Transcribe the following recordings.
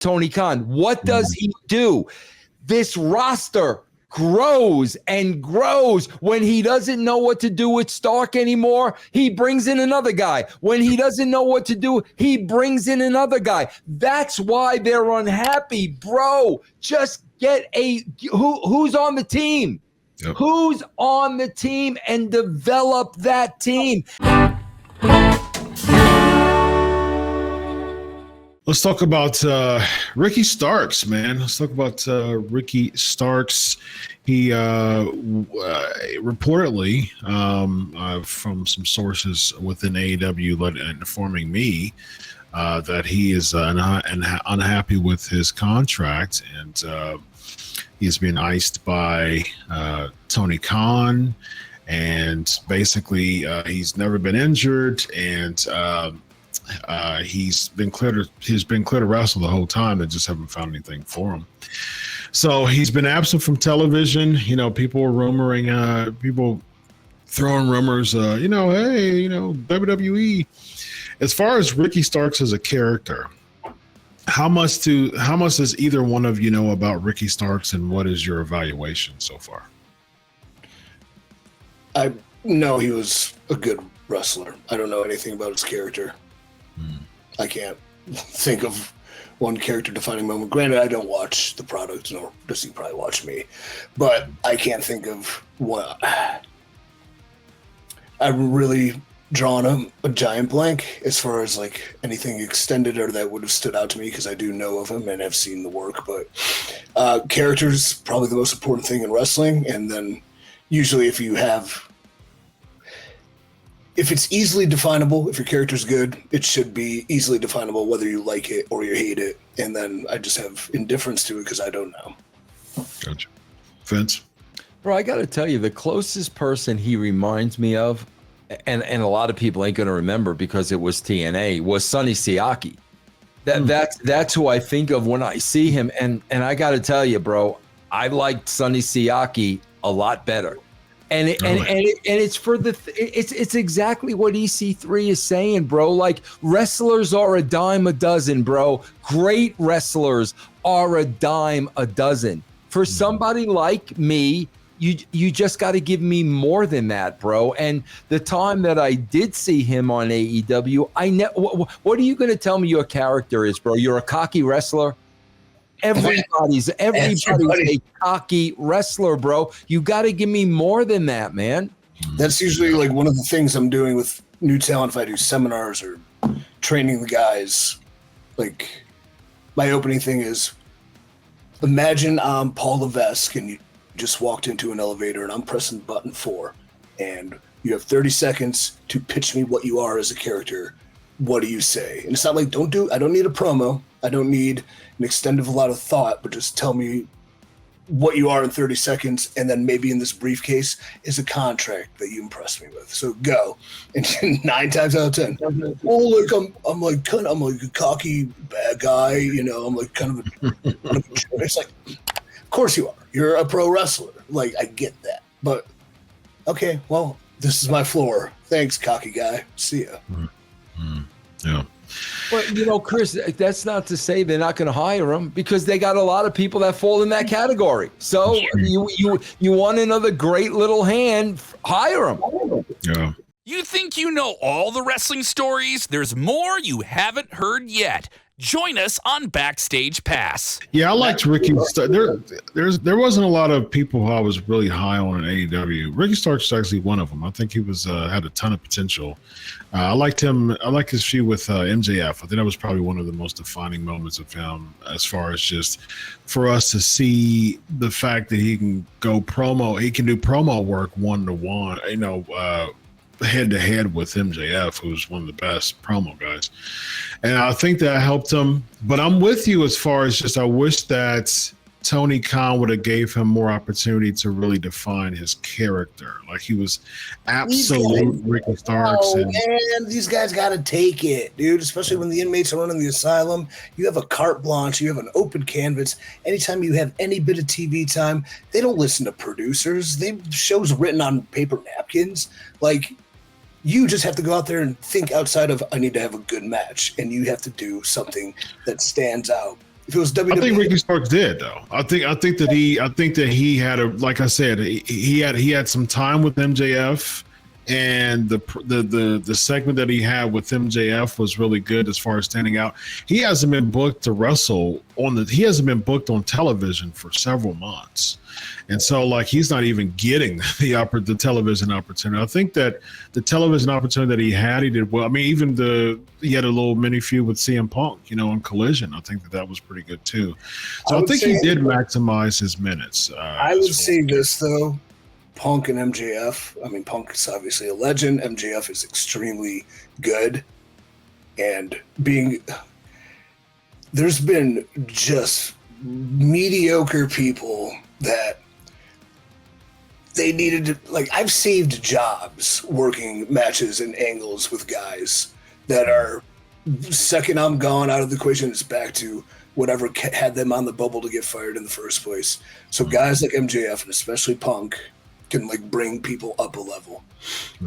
Tony Khan. What does he do? This roster grows and grows. When he doesn't know what to do with Stark anymore, he brings in another guy. When he doesn't know what to do, he brings in another guy. That's why they're unhappy, bro. Just get who's on the team. Yep. Who's on the team and develop that team. Let's talk about Ricky Starks, man. Let's talk about Ricky Starks. He reportedly, from some sources within AEW, informing me that he is unhappy with his contract, and he's been iced by Tony Khan, and basically he's never been injured, and he's been clear to wrestle the whole time. They just haven't found anything for him. So he's been absent from television. You know, people are rumoring, people throwing rumors, hey, WWE. As far as Ricky Starks as a character, how much does either one of you know about Ricky Starks, and what is your evaluation so far? I know he was a good wrestler. I don't know anything about his character. I can't think of one character defining moment. Granted, I don't watch the product, nor does he probably watch me, but I can't think of what. I'm really drawn a giant blank as far as like anything extended or that would have stood out to me, because I do know of him and have seen the work. But character's probably the most important thing in wrestling, and then usually if it's easily definable, if your character's good, it should be easily definable whether you like it or you hate it. And then I just have indifference to it because I don't know. Gotcha. Vince? Bro, I got to tell you, the closest person he reminds me of, and a lot of people ain't going to remember because it was TNA, was Sonny Siaki. That's who I think of when I see him. And I got to tell you, bro, I liked Sonny Siaki a lot better. And it's for it's exactly what EC3 is saying, bro. Like, wrestlers are a dime a dozen, bro. Great wrestlers are a dime a dozen. For somebody like me, you just got to give me more than that, bro. And the time that I did see him on AEW, what are you going to tell me your character is, bro? You're a cocky wrestler? Everybody's a cocky wrestler, bro. You got to give me more than that, man. That's usually like one of the things I'm doing with new talent. If I do seminars or training the guys, like my opening thing is, imagine I'm Paul Levesque and you just walked into an elevator and I'm pressing button 4 and you have 30 seconds to pitch me what you are as a character. What do you say? And it's not like, I don't need a promo. I don't need an extended lot of thought, but just tell me what you are in 30 seconds. And then maybe in this briefcase is a contract that you impressed me with. So go. And 9 times out of 10, I'm like a cocky bad guy. You know, I'm like kind of a it's like, of course you are. You're a pro wrestler. Like, I get that. But okay, well, this is my floor. Thanks, cocky guy. See ya. Yeah. But, you know, Chris, that's not to say they're not going to hire him, because they got a lot of people that fall in that category. So you want another great little hand, hire him. Yeah. You think you know all the wrestling stories? There's more you haven't heard yet. Join us on Backstage Pass. Yeah, I liked Ricky. There wasn't a lot of people who I was really high on in AEW. Ricky Starks was actually one of them. I think he was had a ton of potential. I liked him. I like his feud with MJF. I think that was probably one of the most defining moments of him, as far as just for us to see the fact that he can go promo. He can do promo work 1-to-1. You know. Head-to-head with MJF, who's one of the best promo guys. And I think that helped him. But I'm with you as far as just I wish that Tony Khan would have gave him more opportunity to really define his character. Like, he was absolute Ricky Starks. Oh, man, these guys got to take it, dude, especially when the inmates are running the asylum. You have a carte blanche. You have an open canvas. Anytime you have any bit of TV time, they don't listen to producers. They shows written on paper napkins. Like, you just have to go out there and think outside of, I need to have a good match, and you have to do something that stands out. If it was WWE, I think Ricky Starks did though. I think that he had like I said, he had some time with MJF, and the segment that he had with MJF was really good as far as standing out. He hasn't been booked to wrestle he hasn't been booked on television for several months. And so, like, he's not even getting the television opportunity. I think that the television opportunity that he did well. I mean, even he had a little mini feud with CM Punk, on Collision. I think that was pretty good too. So I think he did maximize his minutes. I would say this though, Punk and MJF. I mean, Punk is obviously a legend. MJF is extremely good, and there's been just mediocre people that they needed to, like, I've saved jobs working matches and angles with guys that are, second I'm gone out of the equation, it's back to whatever had them on the bubble to get fired in the first place. So guys like MJF and especially Punk can, like, bring people up a level.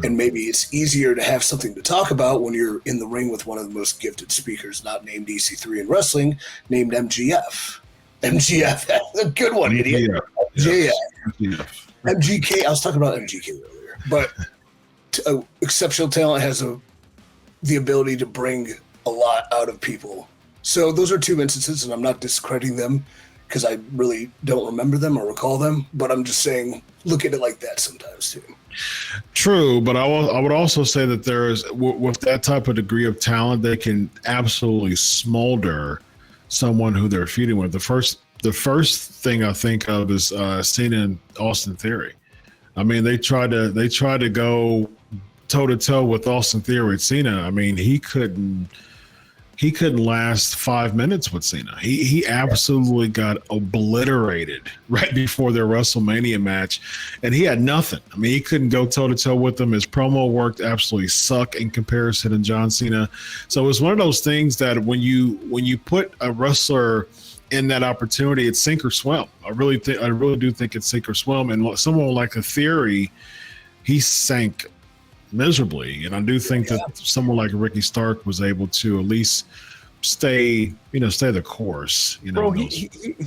And maybe it's easier to have something to talk about when you're in the ring with one of the most gifted speakers, not named EC3 in wrestling, named MGF. MGF, that's a good one, idiot. MJF. MGK, I was talking about MGK earlier, but exceptional talent has the ability to bring a lot out of people. So those are two instances, and I'm not discrediting them because I really don't remember them or recall them, but I'm just saying look at it like that sometimes too. True, but I would also say that there is, with that type of degree of talent, they can absolutely smolder someone who they're feuding with. The first thing I think of is Cena and Austin Theory. I mean, they tried to go toe to toe with Austin Theory with Cena. I mean, he couldn't last 5 minutes with Cena. He absolutely got obliterated right before their WrestleMania match, and he had nothing. I mean, he couldn't go toe to toe with him. His promo worked absolutely suck in comparison to John Cena. So it's one of those things that when you put a wrestler in that opportunity, it's sink or swim. I really do think it's sink or swim. And someone like a Theory, he sank miserably, and I do think that someone like Ricky Stark was able to at least stay the course. Bro,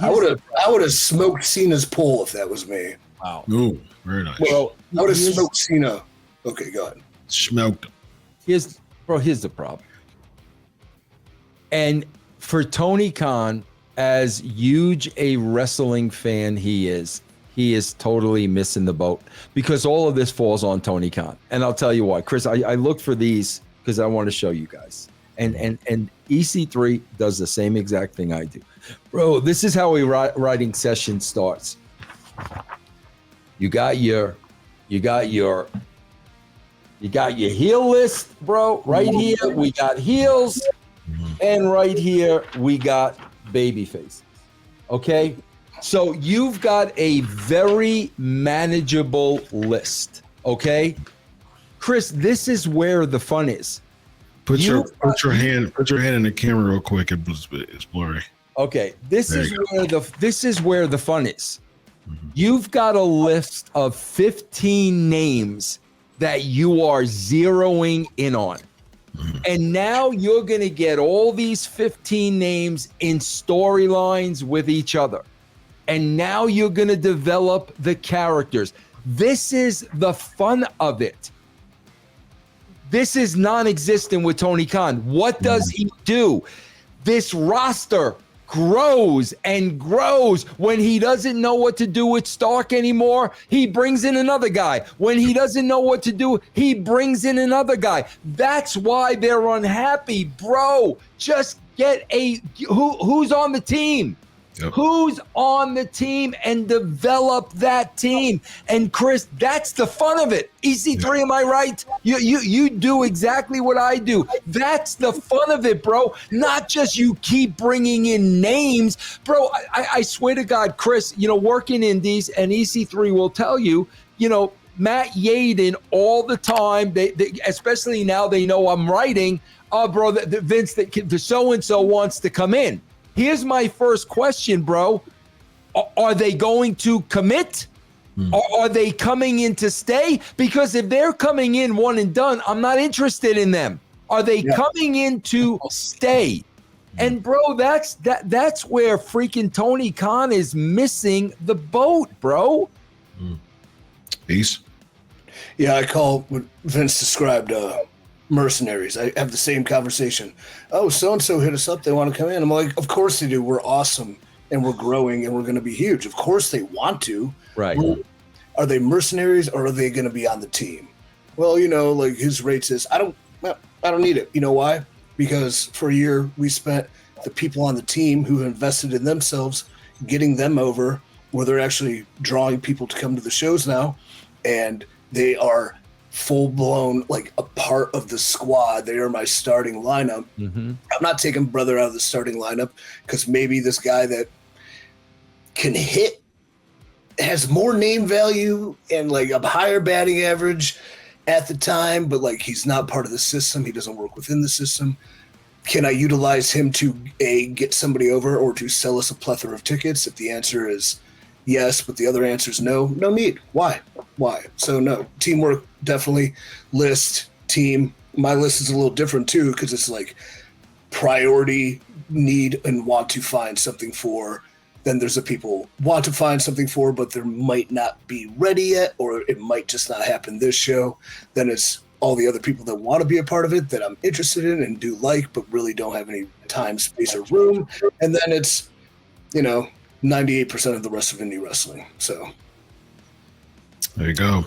I would have smoked Cena's pole if that was me. Wow. Ooh, very nice. Well, I would have smoked Cena. Okay, go ahead. Smoked him. Here's the problem. And for Tony Khan, as huge a wrestling fan he is totally missing the boat, because all of this falls on Tony Khan. And I'll tell you why. Chris, I looked for these because I want to show you guys. And EC3 does the same exact thing I do. Bro, this is how a writing session starts. You got your heel list, bro. Right here we got heels, and right here we got baby faces. Okay? So you've got a very manageable list, okay? Chris, this is where the fun is. Put your hand in the camera real quick. It's blurry. Okay, this is where the fun is. Mm-hmm. You've got a list of 15 names that you are zeroing in on. Mm-hmm. And now you're going to get all these 15 names in storylines with each other. And now you're going to develop the characters. This is the fun of it. This is non-existent with Tony Khan. What does he do? This roster grows and grows. When he doesn't know what to do with Stark anymore, he brings in another guy. When he doesn't know what to do, he brings in another guy. That's why they're unhappy, bro. Just get who's on the team. Yep. Who's on the team and develop that team. And Chris, that's the fun of it. EC3, am I right? You do exactly what I do. That's the fun of it, bro. Not just you keep bringing in names. Bro, I swear to God, Chris, working indies, and EC3 will tell you, Matt Yaden all the time, they especially now they know I'm writing, bro, Vince, the so-and-so wants to come in. Here's my first question, bro. Are they going to commit? Are they coming in to stay? Because if they're coming in one and done, I'm not interested in them. Are they coming in to stay? And bro, that's where freaking Tony Khan is missing the boat, bro. Peace. Yeah, I call what Vince described mercenaries. I have the same conversation. Oh, so-and-so hit us up. They want to come in. I'm like, of course they do. We're awesome, and we're growing, and we're going to be huge. Of course they want to. Right. Are they mercenaries, or are they going to be on the team? Well, like his rate says, I don't need it. You know why? Because for a year, we spent the people on the team who invested in themselves, getting them over, where they're actually drawing people to come to the shows now, and they are full-blown, like, a part of the squad. They are my starting lineup. Mm-hmm. I'm not taking brother out of the starting lineup because maybe this guy that can hit has more name value and, like, a higher batting average at the time, but, like, he's not part of the system. He doesn't work within the system. Can I utilize him to, A, get somebody over or to sell us a plethora of tickets? If the answer is yes, but the other answer is no, no need. Why? So, no. Teamwork, definitely. List, team. My list is a little different, too, because it's, like, priority, need, and want to find something for. Then there's the people want to find something for, but they might not be ready yet, or it might just not happen this show. Then it's all the other people that want to be a part of it that I'm interested in and do like, but really don't have any time, space, or room. And then it's, 98% of the rest of indie wrestling. So there you go.